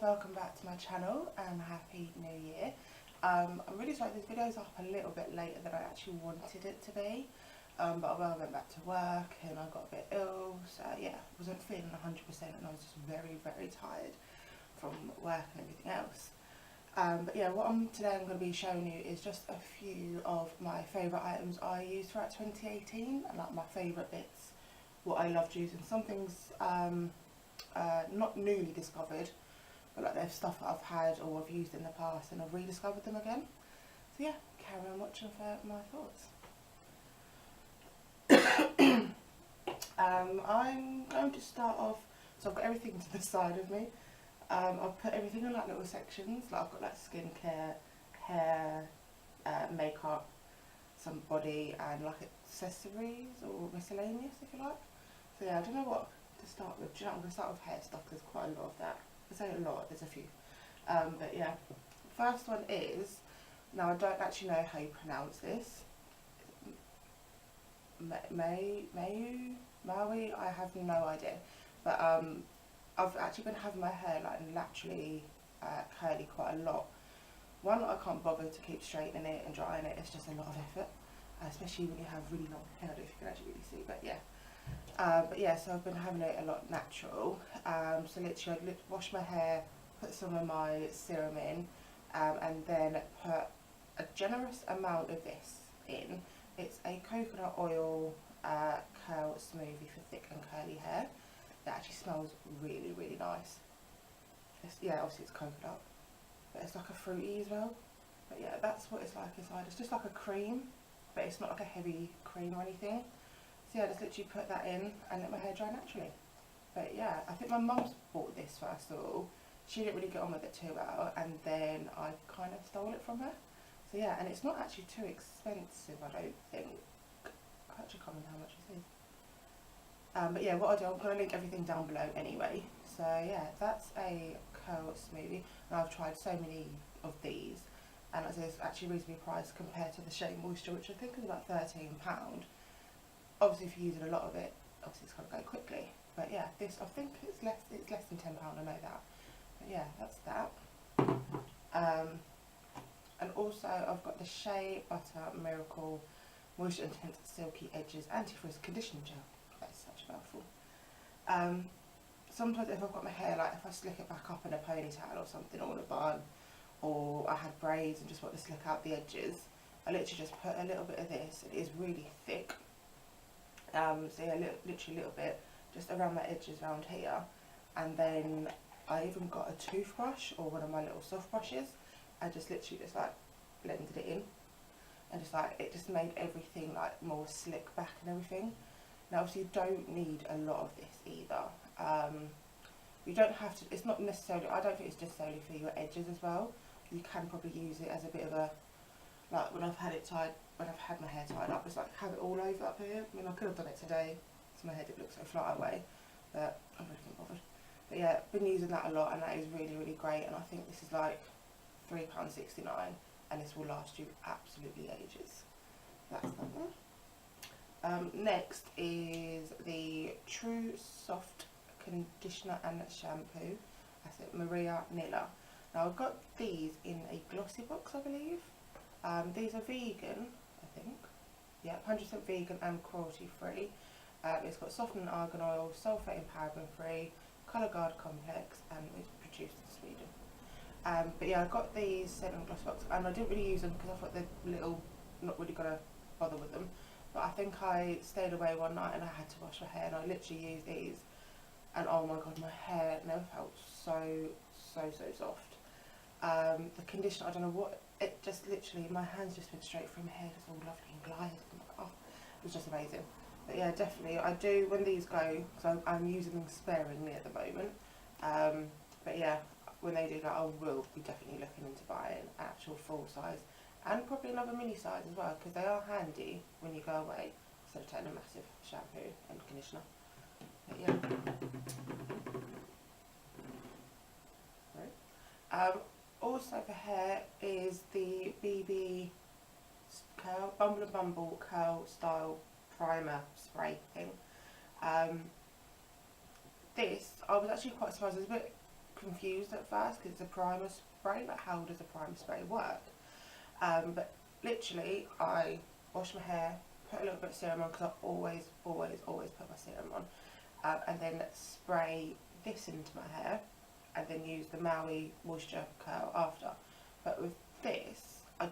welcome back to my channel and happy new year. I'm really sorry this video is up a little bit later than I actually wanted it to be, but I went back to work and I got a bit ill, so yeah, wasn't feeling 100% and I was just very tired from work and everything else. But yeah, today I'm going to be showing you is just a few of my favourite items I used throughout 2018, and like my favourite bits, what I loved using. Some things not newly discovered, but like they're stuff that I've had or I've used in the past and I've rediscovered them again. So yeah, carry on watching for my thoughts. I'm going to start off, so I've got everything to the side of me. I've put everything in like little sections, like I've got like skincare, hair, makeup, some body and like accessories or miscellaneous if you like. So yeah, I don't know what to start with. Do you know, I'm going to start with hair stuff because there's quite a lot of that. I say a lot, there's a few. But yeah, first one is, now I don't actually know how you pronounce this. Maui? I have no idea. But I've actually been having my hair like naturally curly quite a lot. One, I can't bother to keep straightening it and drying it, it's just a lot of effort. Especially when you have really long hair, I don't know if you can actually really see, but yeah. So I've been having it a lot natural. So literally I'd wash my hair, put some of my serum in, and then put a generous amount of this in. It's a coconut oil curl smoothie for thick and curly hair. It actually smells really nice. Yeah, obviously it's coconut, but it's like a fruity as well. But yeah, that's what it's like inside. It's just like a cream, but it's not like a heavy cream or anything. So yeah, just literally put that in and let my hair dry naturally. But yeah, I think my mum's bought this first of all. She didn't really get on with it too well, and then I kind of stole it from her. So yeah, and it's not actually too expensive, I don't think. I actually can't remember how much it is. But yeah, what I'll do, I'm going to link everything down below anyway. So yeah, that's a curl smoothie, and I've tried so many of these, and it's actually reasonably priced compared to the Shea Moisture, which I think is about £13. Obviously, if you're using a lot of it, obviously it's going to go quickly. But yeah, this, I think it's less than £10, I know that. But yeah, that's that. And also I've got the Shea Butter Miracle Moisture Intense Silky Edges Anti-Frizz Conditioning Gel. That's such a mouthful. Sometimes if I've got my hair, like if I slick it back up in a ponytail or something, or in a bun, or I had braids and just want to slick out the edges, I literally just put a little bit of this. It is really thick. So yeah, literally a little bit just around my edges around here, and then I even got a toothbrush or one of my little soft brushes. I just literally just like blended it in, and just like it just made everything like more slick back and everything. Now obviously you don't need a lot of this either. You don't have to, it's not necessarily, I don't think it's necessarily for your edges as well. You can probably use it as a bit of a, like when I've had my hair tied up, it's like have it all over up here. I mean, I could have done it today so my hair didn't look so flat away, but I really couldn't bother. But yeah, been using that a lot, and that is really great, and I think this is like £3.69, and this will last you absolutely ages. That's that one. Next is the True Soft Conditioner and Shampoo. That's it, Maria Nilla. Now I've got these in a glossy box, I believe. These are vegan, I think. Yeah, 100% vegan and cruelty free. It's got softening argan oil, sulfate and paraben free, colour guard complex, and it's produced in Sweden. But yeah, I got these sent in a glossy box, and I didn't really use them because I thought they're little, not really gonna bother with them. But I think I stayed away one night and I had to wash my hair, and I literally used these, and oh my god, my hair never felt so soft. The conditioner, I don't know what, it just literally, my hands just went straight through my hair, just all lovely and glided. Oh, it was just amazing. But yeah, definitely, I do, when these go, so I'm using them sparingly at the moment. But yeah, when they do go, I will be definitely looking into buying actual full size, and probably another mini size as well, because they are handy when you go away, instead of taking a massive shampoo and conditioner. But yeah. Right. Also for hair is the BB Curl, Bumble and Bumble Curl Style Primer Spray thing. This, I was actually quite surprised. It was a bit confused at first because it's a primer spray. Like, how does a primer spray work? But literally, I wash my hair, put a little bit of serum on, because I always put my serum on, and then spray this into my hair, and then use the Maui moisture curl after. But with this, I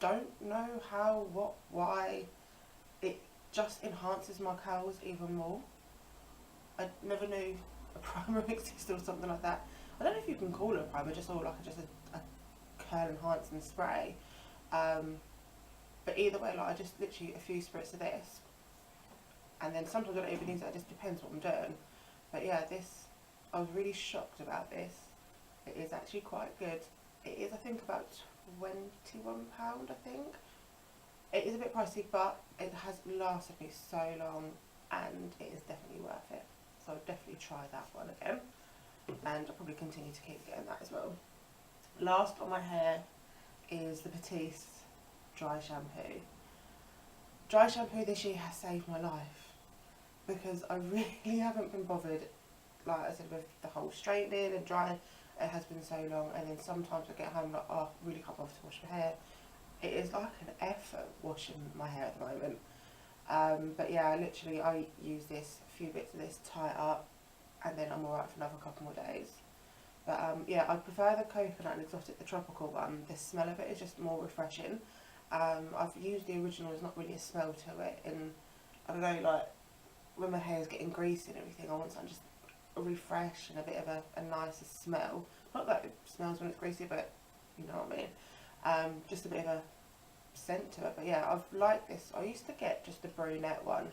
don't know how, what, why, it just enhances my curls even more. I never knew a primer existed or something like that. I don't know if you can call it a primer, just all like just a curl enhancing spray. But either way, like, I just literally a few spritz of this, and then sometimes I don't even use it. It just depends what I'm doing. But yeah, this, I was really shocked about this. It is actually quite good. It is, I think, about £21, I think. It is a bit pricey, but it has lasted me so long, and it is definitely worth it. So I'll definitely try that one again, and I'll probably continue to keep getting that as well. Last on my hair is the Batiste dry shampoo. Dry shampoo this year has saved my life, because I really haven't been bothered, like I said, with the whole straightening and drying. It has been so long, and then sometimes I get home like, oh, I really can't bother to wash my hair. It is like an effort washing my hair at the moment. But yeah, literally I use this, a few bits of this, tie it up, and then I'm alright for another couple more days. But yeah, I prefer the coconut and exotic, the tropical one. The smell of it is just more refreshing. I've used the original, there's not really a smell to it, and I don't know, like, when my hair is getting greasy and everything, I want something just a refresh and a bit of a nicer smell. Not that it smells when it's greasy, but you know what I mean. Just a bit of a scent to it. But yeah, I've liked this. I used to get just the brunette one,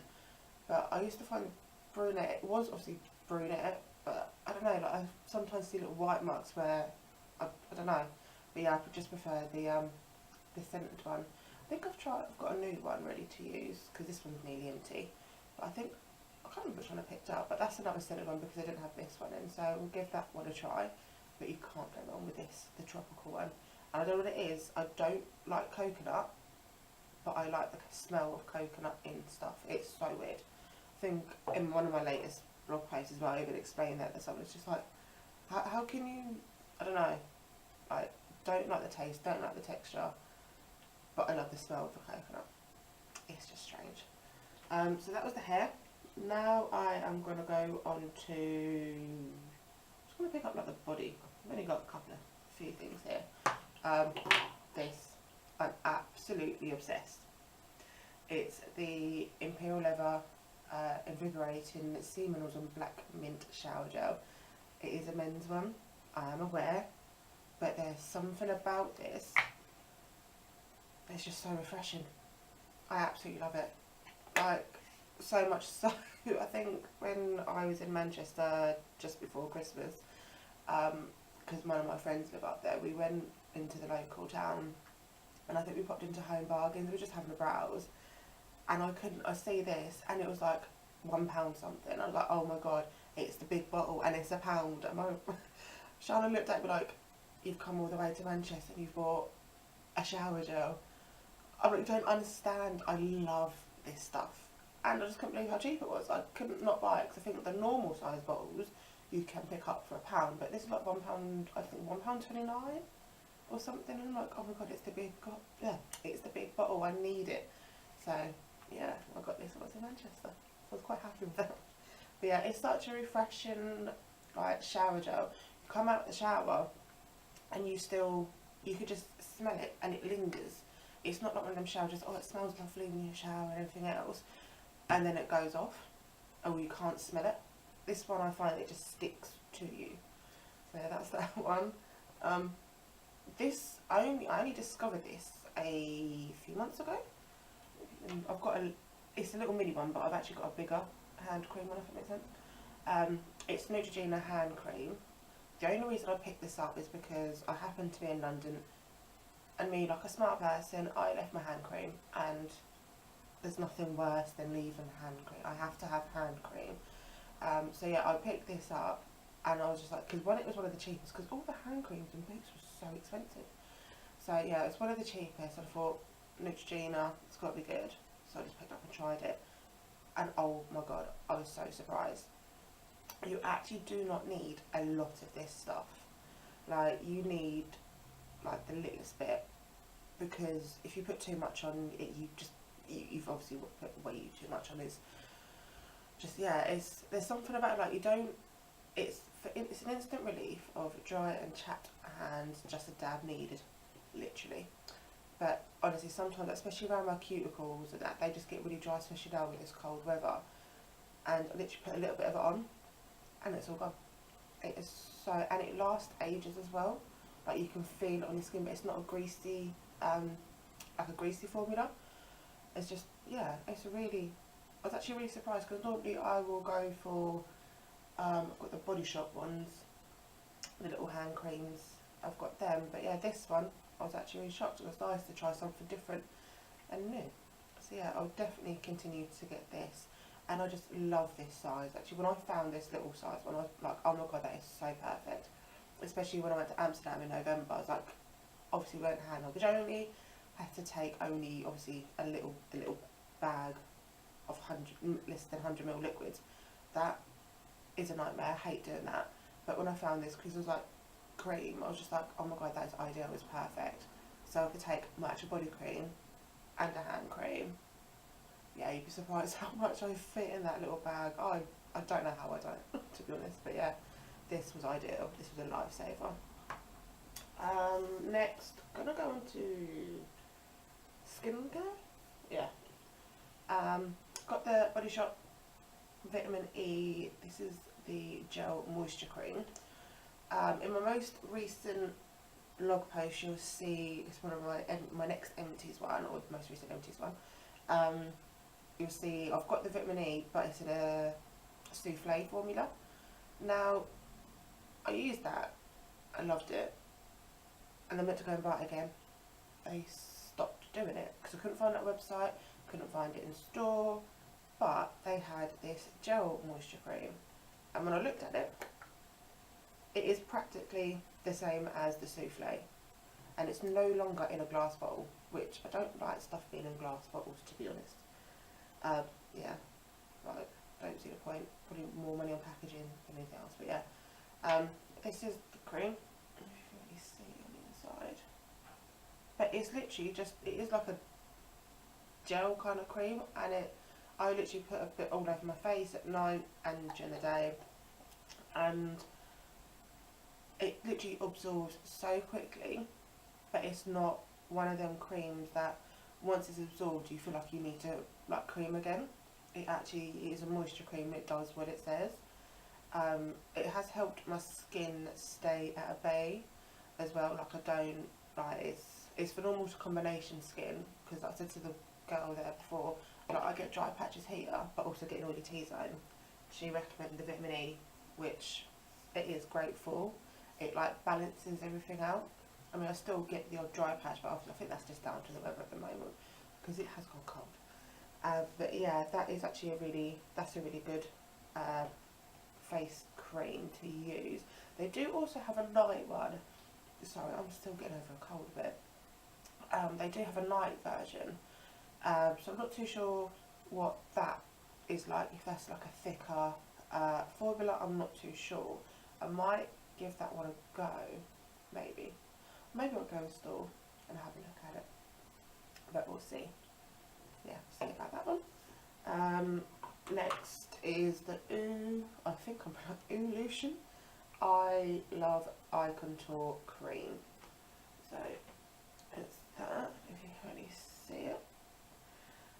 but I used to find brunette, it was obviously brunette, but I don't know, like, I sometimes see little white marks where, I don't know. But yeah, I just prefer the scented one. I think I've got a new one ready to use, because this one's nearly empty. But I think, I can't remember which one I picked up, but that's another scented one because I didn't have this one in, so we'll give that one a try. But you can't go wrong with this, the tropical one. And I don't know what it is, I don't like coconut, but I like the smell of coconut in stuff. It's so weird. I think in one of my latest blog posts as well, I even explained that to someone. It's just like, how can you, I don't know, like, don't like the taste, don't like the texture, but I love the smell of the coconut. It's just strange. So that was the hair. Now I am going to go on to, I'm just going to pick up like the body. I've only got a few things here. This, I'm absolutely obsessed. It's the Imperial Leather Invigorating Sea Minerals and Black Mint Shower Gel. It is a men's one, I am aware, but there's something about this, it's just so refreshing. I absolutely love it. Like, so much so, I think when I was in Manchester just before Christmas, because one of my friends live up there, we went into the local town, and I think we popped into Home Bargains, we were just having a browse, and I see this, and it was like £1 something. I was like, oh my god, it's the big bottle, and it's £1. And Charlotte looked at me like, you've come all the way to Manchester and you've bought a shower gel. I really don't understand. I love this stuff, and I just couldn't believe how cheap it was. I couldn't not buy it, because I think the normal size bottles you can pick up for £1, but this is like £1, I think £1.29 or something. And I'm like, oh my god, it's the big, it's the big bottle. I need it. So yeah, I got this when I was in Manchester. So I was quite happy with that. But yeah, it's such a refreshing, like, shower gel. You come out of the shower and you could just smell it, and it lingers. It's not like one of them shower gels, oh, it smells lovely when you shower and everything else, and then it goes off, or you can't smell it. This one, I find it just sticks to you. So yeah, that's that one. This, I only discovered this a few months ago. I've got it's a little mini one, but I've actually got a bigger hand cream one, if that makes sense. It's Neutrogena hand cream. The only reason I picked this up is because I happened to be in London, and me, like a smart person, I left my hand cream, and there's nothing worse than leaving hand cream. I have to have hand cream. So yeah, I picked this up, and I was just like, because it was one of the cheapest, because all the hand creams in Boots were so expensive. So yeah, it's one of the cheapest. I thought, Neutrogena, it's got to be good. So I just picked it up and tried it, and oh my god, I was so surprised. you actually do not need a lot of this stuff. Like, you need like the littlest bit, because if you put too much on it, you've obviously put way too much on. Is just, yeah, there's something about it, like, you don't, it's an instant relief of dry and chapped hands, just a dab needed, literally. But honestly, sometimes, especially around my cuticles and that, they just get really dry, especially now with this cold weather. And I literally put a little bit of it on, and it's all gone. It is so, and it lasts ages as well. Like, you can feel it on your skin, but it's not a greasy, like a greasy formula. It's just, yeah, it's a really, I was actually really surprised, because normally I will go for, I've got the Body Shop ones, the little hand creams, I've got them, but yeah, this one, I was actually really shocked. It was nice to try something different and new. So yeah, I'll definitely continue to get this. And I just love this size. Actually, when I found this little size one, I was like, oh my god, that is so perfect. Especially when I went to Amsterdam in November, I was like, obviously we won't handle, because I only had to take obviously a little bag of less than 100ml liquids. That is a nightmare. I hate doing that. But when I found this, because it was like cream, I was just like, oh my god, that is ideal, it's perfect. So I could take my actual body cream and a hand cream. Yeah, you'd be surprised how much I fit in that little bag. I don't know how I don't, to be honest, but yeah, this was ideal. This was a lifesaver. Next, gonna go on to skincare. Yeah. Got the Body Shop Vitamin E. This is the gel moisture cream. In my most recent blog post, you'll see it's one of my next empties one, or the most recent empties one. You'll see I've got the vitamin E, but it's in a souffle formula. Now, I used that, I loved it, and I meant to go and buy it again. They stopped doing it because I couldn't find that website, couldn't find it in store, but they had this gel moisture cream, and when I looked at it, it is practically the same as the souffle, and it's no longer in a glass bottle, which I don't like stuff being in glass bottles, to be honest. Yeah, like, don't see the point, putting more money on packaging than anything else, but yeah. This is the cream, if you can really see on the inside, but it's literally just, it is like a gel kind of cream, and I literally put a bit all over my face at night and during the day, and it literally absorbs so quickly, but it's not one of them creams that once it's absorbed you feel like you need to like cream again. It actually is a moisture cream, it does what it says. It has helped my skin stay at a bay as well. Like, I don't, like, it's for normal combination skin, because like I said to the girl there before, like, I get dry patches here but also get an oily T-zone. She recommended the vitamin E, which it is great for. It like balances everything out. I mean, I still get the odd dry patch, but I think that's just down to the weather at the moment, because it has gone cold. But yeah, that is actually a really good face cream to use. They do also have a night one. Sorry, I'm still getting over a cold a bit. They do have a night version. So I'm not too sure what that is like, if that's like a thicker formula, I'm not too sure. I might give that one a go, maybe. Maybe I'll go in store and have a look at it, but we'll see. Yeah, see about that one. Next is the I think I'm pronouncing Lution. I love Eye Contour Cream. So it's that, if you can really see it.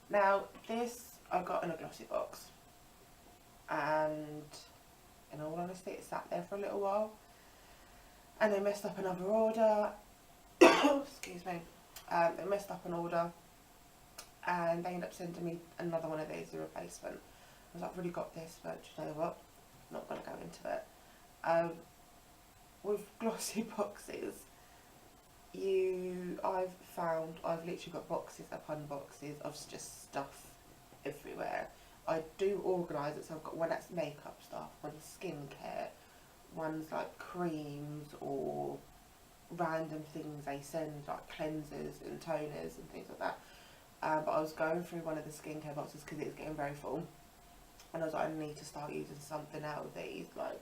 Now this I got in a glossy box, and in all honesty it sat there for a little while, and they messed up another order. Excuse me. They messed up an order, and they ended up sending me another one of these, a replacement. I was like, I've really got this, but you know what, not going to go into it. With glossy boxes, I've literally got boxes upon boxes of just stuff everywhere. I do organise it, so I've got one that's makeup stuff, one's skincare, one's like creams or random things they send, like cleansers and toners and things like that. But I was going through one of the skincare boxes because it was getting very full, and I was like, I need to start using something out of these, like,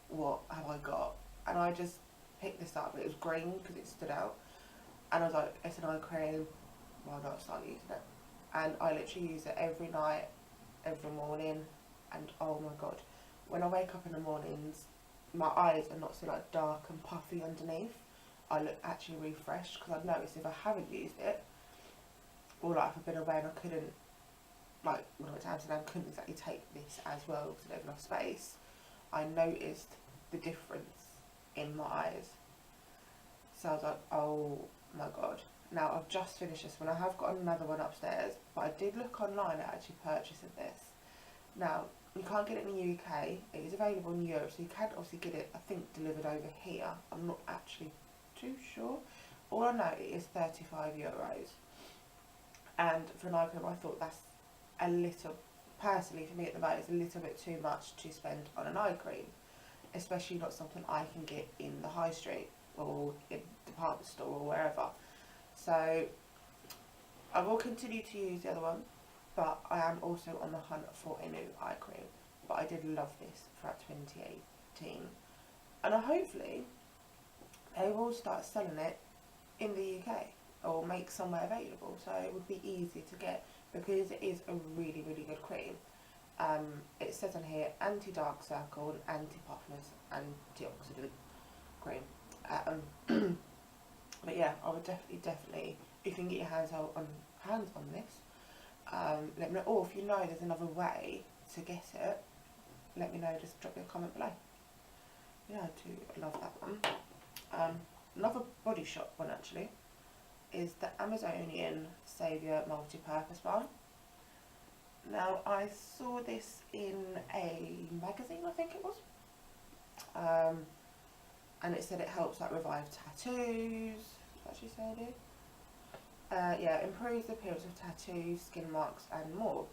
what have I got? And I just picked this up. It was green because it stood out, and I was like, it's an eye cream, why not start using it? And I literally use it every night, every morning, and oh my god, when I wake up in the mornings, my eyes are not so like dark and puffy underneath. I look actually refreshed, because I've noticed if I haven't used it, or like if I've been away and I couldn't, like when I went to Amsterdam, couldn't exactly take this as well because I don't have enough space, I noticed the difference in my eyes. So I was like, oh my god. Now I've just finished this one. I have got another one upstairs, but I did look online at actually purchasing this. Now, you can't get it in the UK. It is available in Europe, so you can obviously get it, I think, delivered over here. I'm not actually too sure. All I know, it is €35. And for an eye cream, I thought that's a little, personally for me at the moment, it's a little bit too much to spend on an eye cream. Especially not something I can get in the high street or in the department store or wherever. So I will continue to use the other one, but I am also on the hunt for a new eye cream. But I did love this throughout 2018, and hopefully they will start selling it in the UK or make somewhere available, so it would be easy to get, because it is a really, really good cream. It says on here anti-dark circle, anti-puffiness, antioxidant cream. But yeah, I would definitely, if you can get your hands on this, let me know. Or if you know there's another way to get it, let me know. Just drop me a comment below. Yeah, I do love that one. Another Body Shop one actually is the Amazonian Saviour Multi-Purpose Balm. Now, I saw this in a magazine, I think it was, and it said it helps like revive tattoos. What she said it? Yeah, improves the appearance of tattoos, skin marks, and more.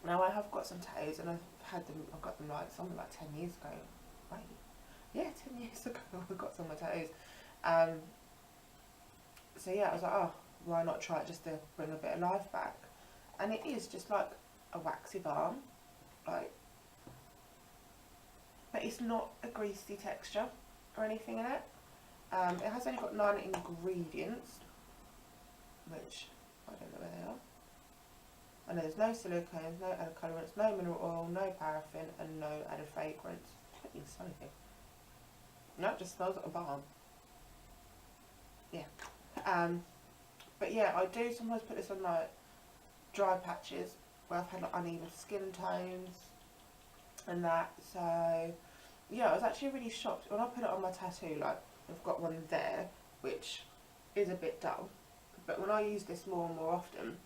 Now, I have got some tattoos, and I've got them like something like 10 years ago. Wait, yeah, 10 years ago I got some of my tattoos. So yeah, I was like, oh, why not try it just to bring a bit of life back? And it is just like a waxy balm, like, but it's not a greasy texture or anything in it. It has only got 9 ingredients, which I don't know where they are. I know there's no silicones, no added colourants, no mineral oil, no paraffin, and no added fragrance. I don't use anything. No, it just smells like a balm. Yeah. But yeah, I do sometimes put this on like dry patches where I've had like uneven skin tones and that. So yeah, I was actually really shocked when I put it on my tattoo. Like, I've got one there which is a bit dull, but when I use this more and more often,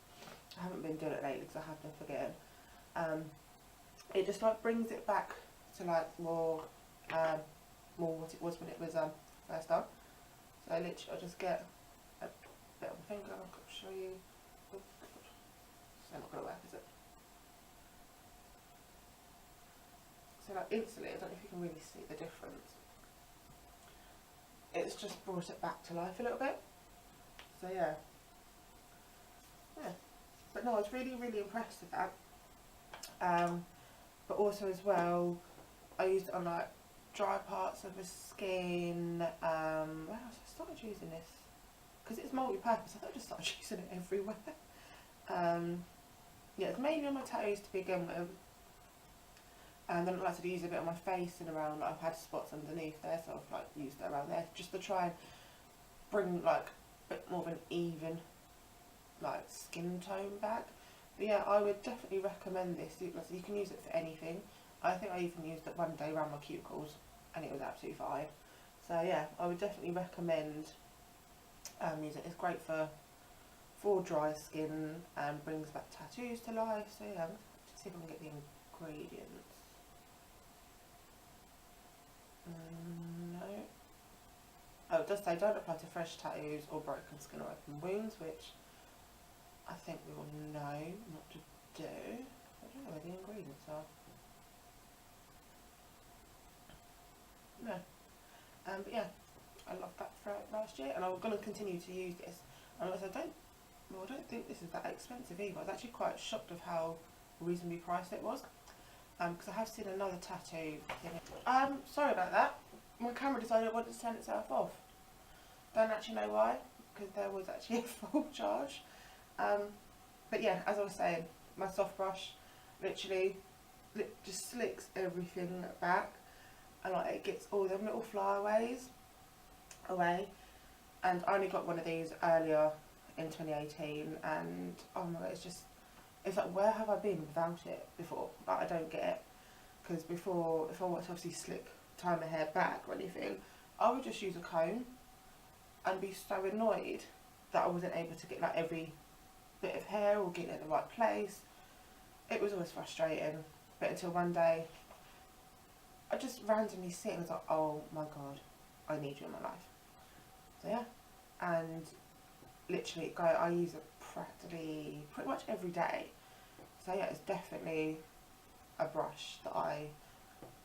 I haven't been doing it lately because I have been forgetting, it just like brings it back to like more what it was when it was first done. So literally I'll just get a bit of a finger, I'll show you. It's not going to work, is it? So like instantly, I don't know if you can really see the difference. It's just brought it back to life a little bit. So yeah. Yeah. But no, I was really, really impressed with that. But also as well, I used it on like dry parts of the skin. When else I started using this? Because it's multi-purpose, I thought I just started using it everywhere. Yeah, it's mainly on my tattoos to begin with. And then I like to use a bit on my face and around, like I've had spots underneath there, so I've like used it around there just to try and bring like a bit more of an even like skin tone back. But yeah, I would definitely recommend this. You can use it for anything. I think I even used it one day around my cuticles and it was absolutely fine. So yeah, I would definitely recommend using it. It's great for dry skin and brings back tattoos to life. So yeah, let's see if I can get the ingredients. No. Oh, it does say don't apply to fresh tattoos or broken skin or open wounds, which I think we all know not to do. I don't know where the ingredients are. No. But yeah, I loved that throughout last year, and I'm going to continue to use this. And also, I don't think this is that expensive either. I was actually quite shocked of how reasonably priced it was. Because I have seen another tattoo thing. Sorry about that. My camera decided it wanted to turn itself off. Don't actually know why, because there was actually a full charge. But yeah, as I was saying, my soft brush literally just slicks everything back, and like it gets all them little flyaways away. And I only got one of these earlier in 2018, and oh my god, it's like, where have I been without it before? Like, I don't get it. Because before, if I wanted to obviously tie my hair back or anything, I would just use a comb and be so annoyed that I wasn't able to get like every bit of hair or get it in the right place. It was always frustrating. But until one day, I just randomly sit and was like, oh my god, I need you in my life. So yeah, and literally I use it practically pretty much every day. So yeah, it's definitely a brush that I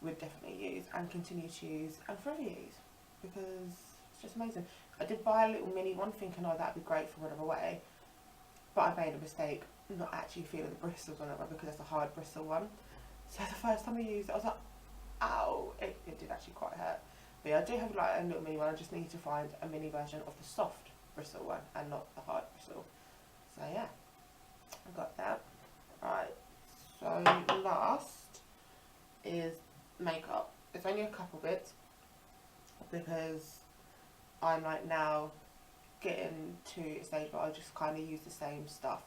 would definitely use and continue to use and forever use, because it's just amazing. I did buy a little mini one thinking, oh, that'd be great for when I'm away, but I made a mistake not actually feeling the bristles on it because it's a hard bristle one. So the first time I used it, I was like, ow, it did actually quite hurt. But yeah, I do have like a little mini one. I just need to find a mini version of the soft bristle one and not the hard bristle. So yeah, I got that. Right, so last is makeup. It's only a couple bits because I'm like now getting to a stage where I just kind of use the same stuff,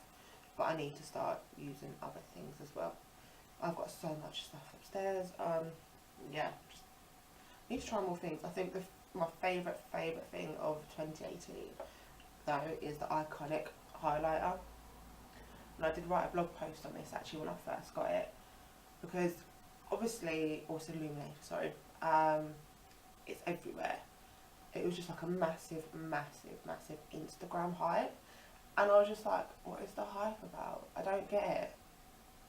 but I need to start using other things as well. I've got so much stuff upstairs. Yeah, just need to try more things. I think my favourite thing of 2018 though is the Iconic highlighter. And I did write a blog post on this actually when I first got it, because obviously, also illuminator, sorry, it's everywhere. It was just like a massive Instagram hype, and I was just like, what is the hype about? I don't get it.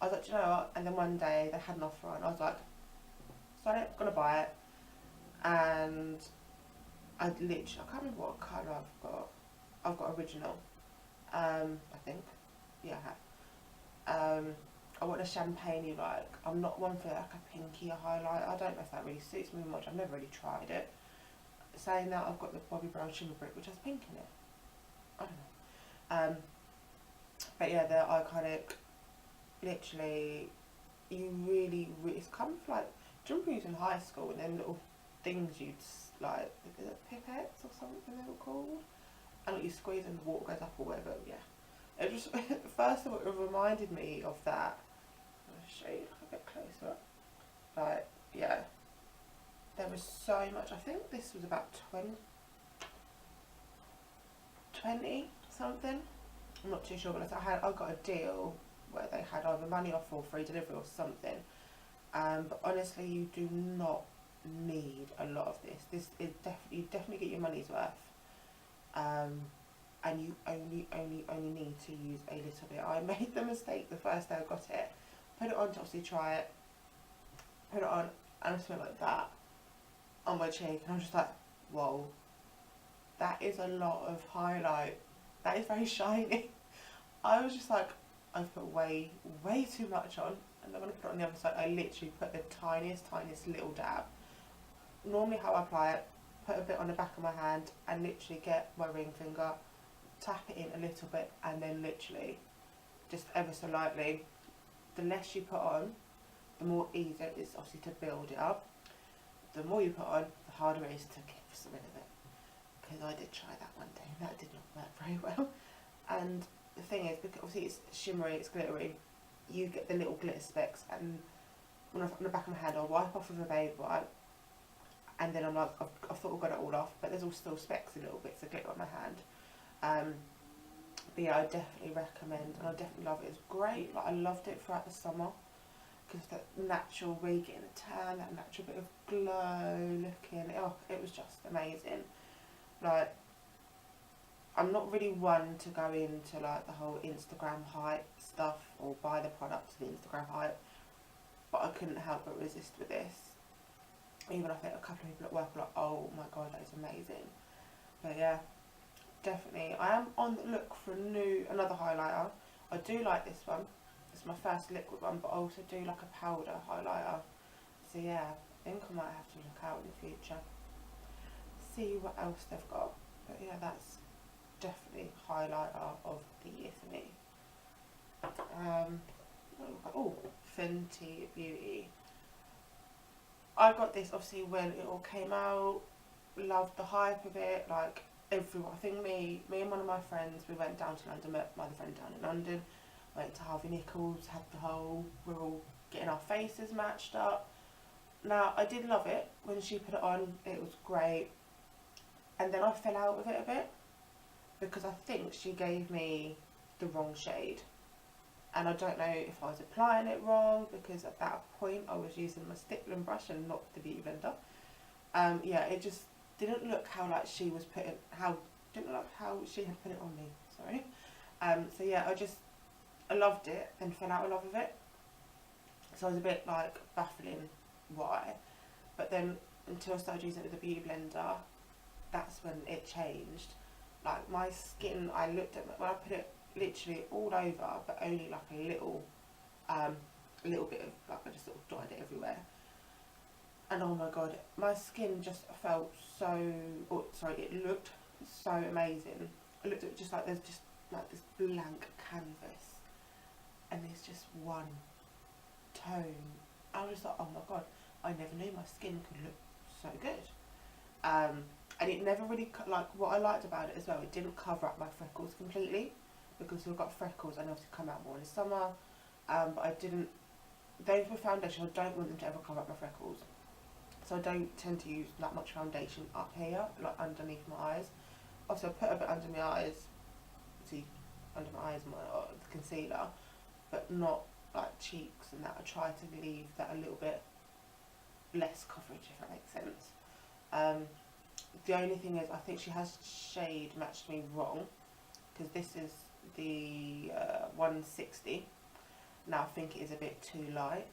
I was like, do you know what? And then one day they had an offer on, I was like, sorry, I'm gonna buy it. And I can't remember what colour I've got. I've got original, I think. Yeah, I have. I want a champagne-y, like, I'm not one for like a pinkier highlight. I don't know if that really suits me much. I've never really tried it. Saying that, I've got the Bobbi Brown Sugar Brick, which has pink in it. I don't know. But yeah, the Iconic, literally, you really, it's come from like, do you remember using high school and them little things you'd like, is it pipettes or something they were called? And like you squeeze and the water goes up or whatever, yeah. It just, first of all, it reminded me of that. I'll show you a bit closer. Like, yeah. There was so much, I think this was about 20 something. I'm not too sure, but I got a deal where they had either money off or free delivery or something. But honestly, you do not need a lot of this. This is you definitely get your money's worth. And you only need to use a little bit. I made the mistake the first day I got it. Put it on to obviously try it. Put it on and I smelled like that on my cheek, and I was just like, whoa, that is a lot of highlight. That is very shiny. I was just like, I've put way too much on, and I'm going to put it on the other side. I literally put the tiniest little dab. Normally how I apply it, put a bit on the back of my hand and literally get my ring finger, tap it in a little bit, and then literally just ever so lightly. The less you put on, the more easier it is obviously to build it up. The more you put on, the harder it is to get some rid of it. Because I did try that one day, and that did not work very well. And the thing is, because obviously it's shimmery, it's glittery, you get the little glitter specks, and when I'm on the back of my hand, I'll wipe off with a baby wipe, and then I'm like, I thought I got it all off, but there's all still specks and little bits of glitter on my hand. But yeah, I definitely recommend, and I definitely love it. It's great. Like, I loved it throughout the summer because that natural where you get in a tan, that natural bit of glow looking. Oh, it was just amazing. Like, I'm not really one to go into like the whole Instagram hype stuff or buy the products for the Instagram hype, but I couldn't help but resist with this. Even I think a couple of people at work were like, oh my god, that is amazing. But yeah, definitely. I am on the look for another highlighter. I do like this one. It's it's my first liquid one, but I also do like a powder highlighter. So yeah, I think I might have to look out in the future, see what else they've got. But yeah, that's definitely highlighter of the year for me. Oh, Fenty Beauty. I got this obviously when it all came out. Loved the hype of it. Like everyone, I think me and one of my friends, we went down to London. Met my other friend down in London. Went to Harvey Nichols. Had the whole. We're all getting our faces matched up. Now I did love it when she put it on. It was great. And then I fell out with it a bit because I think she gave me the wrong shade. And I don't know if I was applying it wrong, because at that point I was using my stippling brush and not the beauty blender. Yeah, it just didn't look how like she was putting, didn't look how she had put it on me. Sorry. So yeah, I loved it, then fell out of love with it. So I was a bit like baffling why, but then until I started using it with the beauty blender, that's when it changed. Like my skin, I looked at when I put it literally all over, but only like a little bit of, like I just sort of dotted it everywhere. And oh my god, my skin just felt so, it looked so amazing. It looked just like there's just like this blank canvas, and there's just one tone. I was just like, oh my god, I never knew my skin could look so good. And it never really, like what I liked about it as well, it didn't cover up my freckles completely, because I've got freckles and obviously come out more in the summer, but I didn't, those were foundation, I don't want them to ever cover up my freckles, so I don't tend to use that much foundation up here, like underneath my eyes. Also I put a bit under my eyes, see, under my eyes, the concealer, but not like cheeks and that. I try to leave that a little bit less coverage, if that makes sense. The only thing is, I think she has shade matched me wrong, because this is the 160. Now I think it is a bit too light.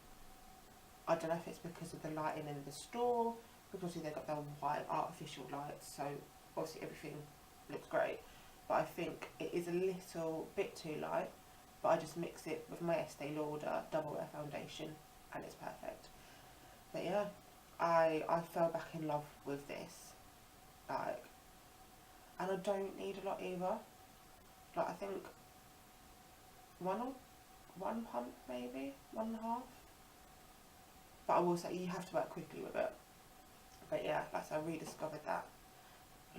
I don't know if it's because of the lighting in the store, because they've got their white artificial lights, so obviously everything looks great, but I think it is a little bit too light. But I just mix it with my Estee Lauder Double Wear foundation and it's perfect. But yeah, I fell back in love with this, like, and I don't need a lot either. Like I think one pump, maybe 1.5. But I will say you have to work quickly with it. But yeah, like I said, I rediscovered that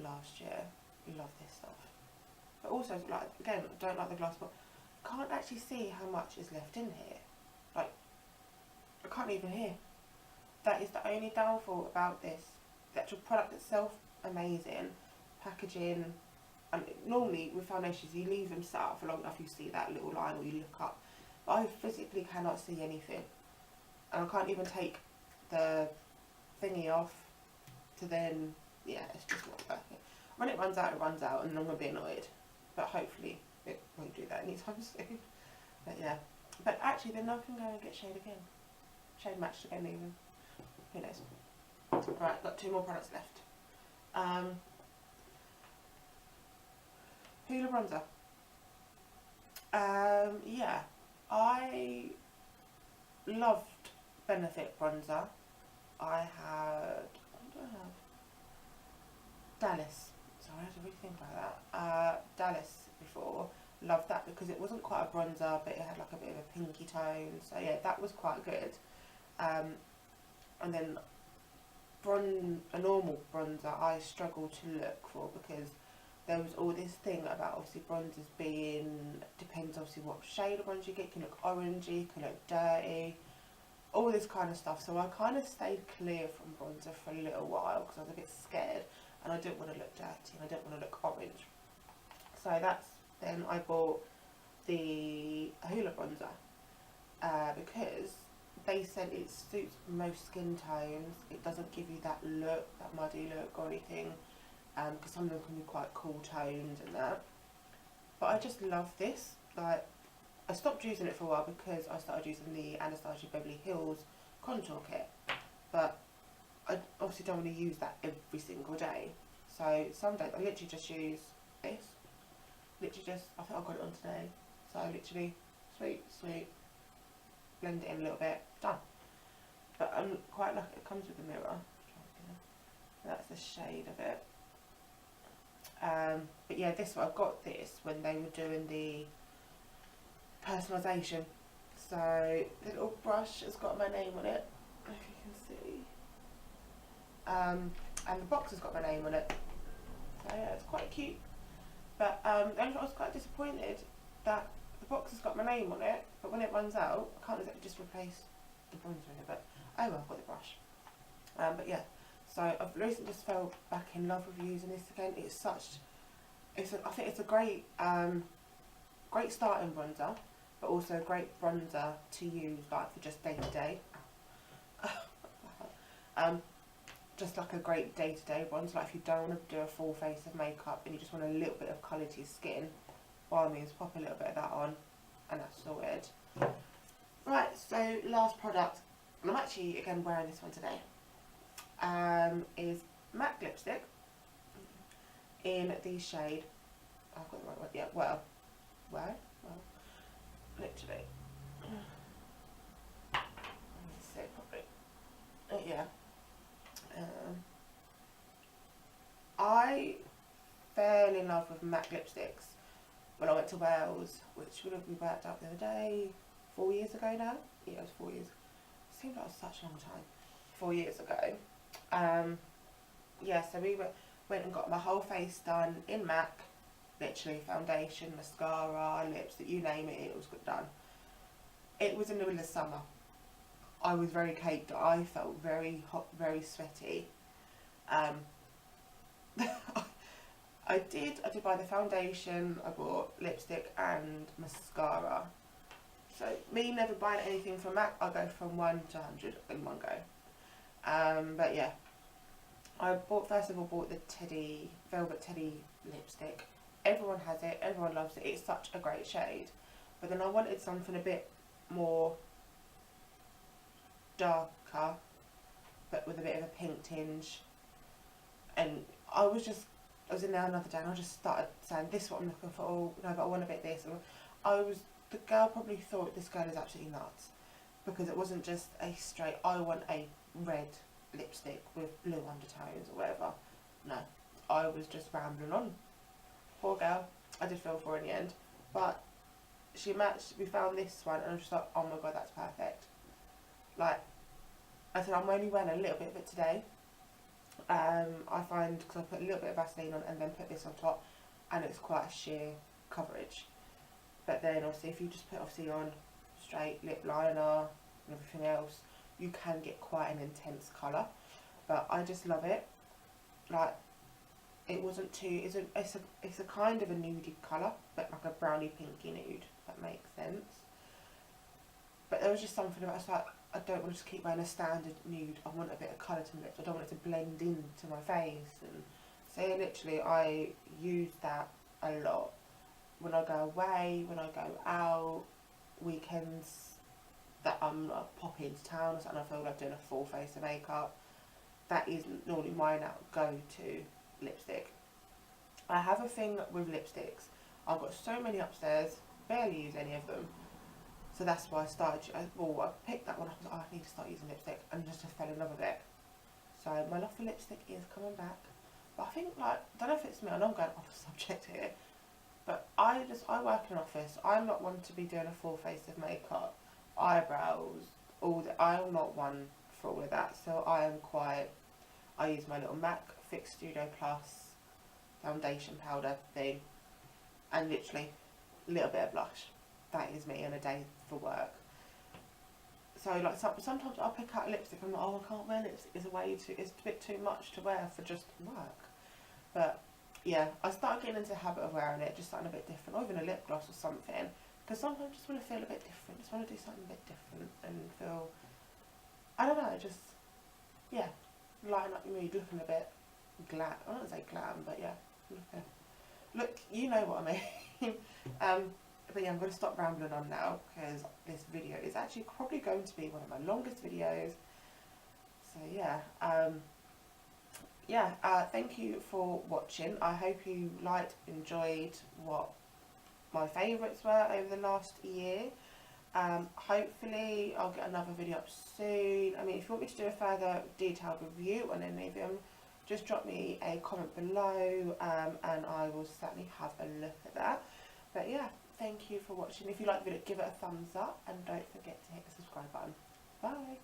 last year. Love this stuff. But also, like, again, I don't like the glass bottle. Can't actually see how much is left in here. Like, I can't even hear. That is the only downfall about this. The actual product itself, amazing. Packaging, and normally with foundations you leave them set up for long enough, you see that little line or you look up. But I physically cannot see anything. And I can't even take the thingy off to then, yeah, it's just not perfect. When it runs out, it runs out, and I'm going to be annoyed. But hopefully it won't do that anytime soon. But yeah. But actually then I can go and get shade again. Shade matched again even. Who knows. Right, got 2 more products left. Hoola bronzer. Yeah. I loved Benefit bronzer. I had, what do I have? Dallas. Sorry, I had to really think about that. Dallas before. Loved that because it wasn't quite a bronzer, but it had like a bit of a pinky tone. So yeah, that was quite good. And then a normal bronzer I struggled to look for, because there was all this thing about obviously bronzers being, depends obviously what shade of bronzer you get, can look orangey, can look dirty, all this kind of stuff. So I kind of stayed clear from bronzer for a little while because I was a bit scared and I didn't want to look dirty and I didn't want to look orange. So that's, then I bought the Hoola bronzer because they said it suits most skin tones. It doesn't give you that look, that muddy look or anything, because some of them can be quite cool toned and that. But I just love this. Like, I stopped using it for a while because I started using the Anastasia Beverly Hills contour kit, but I obviously don't want to use that every single day. So some days I literally just use this. Literally just, I think I got it on today. So literally, sweet, blend it in a little bit, done. But I'm quite lucky it comes with a mirror. That's the shade of it. But yeah, this one, I got this when they were doing the personalisation. So the little brush has got my name on it, if you can see. And the box has got my name on it. So yeah, it's quite cute. But I was quite disappointed that the box has got my name on it, but when it runs out, I can't exactly just replace the bronzer in it, but oh well, I've got the brush. But yeah, so I've recently just fell back in love with using this again. It's such, I think it's a great, great starting bronzer, but also a great bronzer to use like for just day to day. Just like a great day-to-day bronzer, like if you don't want to do a full face of makeup and you just want a little bit of colour to your skin, by all means pop a little bit of that on and that's sorted. Right, so last product, and I'm actually again wearing this one today, is MAC lipstick in the shade, I've got the right one, yeah, well, literally, let me say it properly, yeah. I fell in love with MAC lipsticks when I went to Wales, which would have been worked out the other day, 4 years ago now. Yeah, it was 4 years. It seemed like it was such a long time. 4 years ago. Yeah, so we went and got my whole face done in MAC, literally foundation, mascara, lipstick, you name it, it was done. It was in the middle of summer. I was very caked. I felt very hot, very sweaty. I did buy the foundation, I bought lipstick and mascara. So me never buying anything from MAC, I go from 1 to 100 in one go. But yeah, I first of all bought the Velvet Teddy lipstick. Everyone has it, everyone loves it, it's such a great shade. But then I wanted something a bit more darker, but with a bit of a pink tinge. And I was in there another day and I just started saying, this is what I'm looking for, oh no, but I want a bit this. And the girl probably thought this girl is absolutely nuts, because it wasn't just a straight, I want a red lipstick with blue undertones or whatever. No, I was just rambling on. Poor girl, I did feel for her in the end. But we found this one and I was just like, oh my god, that's perfect. Like, I said, I'm only wearing a little bit of it today. I find, because I put a little bit of Vaseline on and then put this on top, and it's quite a sheer coverage. But then obviously if you just put obviously on straight lip liner and everything else, you can get quite an intense colour. But I just love it. Like, it wasn't too, it's a kind of a nudie colour, but like a browny pinky nude, if that makes sense. But there was just something about, it's like, I don't want to just keep wearing a standard nude. I want a bit of colour to my lips. I don't want it to blend into my face. And so literally I use that a lot. When I go away, when I go out, weekends that I'm not popping into town or something, I feel like doing a full face of makeup. That is normally my now go-to lipstick. I have a thing with lipsticks. I've got so many upstairs, barely use any of them. So that's why I picked that one up, I was like, oh, I need to start using lipstick, and just fell in love with it. So my love for lipstick is coming back. But I think, like, I don't know if it's me, I know I'm going off subject here, but I work in an office. I'm not one to be doing a full face of makeup, eyebrows, I'm not one for all of that. So I use my little MAC Fix Studio Plus foundation powder thing, and literally a little bit of blush. That is me on a day for work. So like sometimes I'll pick out a lipstick and I'm like, oh, I can't wear lipstick, it's a bit too much to wear for just work. But yeah, I started getting into the habit of wearing it, just something a bit different, or even a lip gloss or something, because sometimes I just want to feel a bit different, just want to do something a bit different and feel, I don't know, just, yeah, lighten up your mood, looking a bit glam, I don't want to say glam, but yeah, look, you know what I mean. But yeah, I'm going to stop rambling on now, because this video is actually probably going to be one of my longest videos. So yeah, thank you for watching. I hope you enjoyed what my favourites were over the last year. Hopefully I'll get another video up soon. I mean, if you want me to do a further detailed review on any of them, just drop me a comment below, and I will certainly have a look at that. But yeah, thank you for watching. If you like the video, give it a thumbs up, and don't forget to hit the subscribe button. Bye.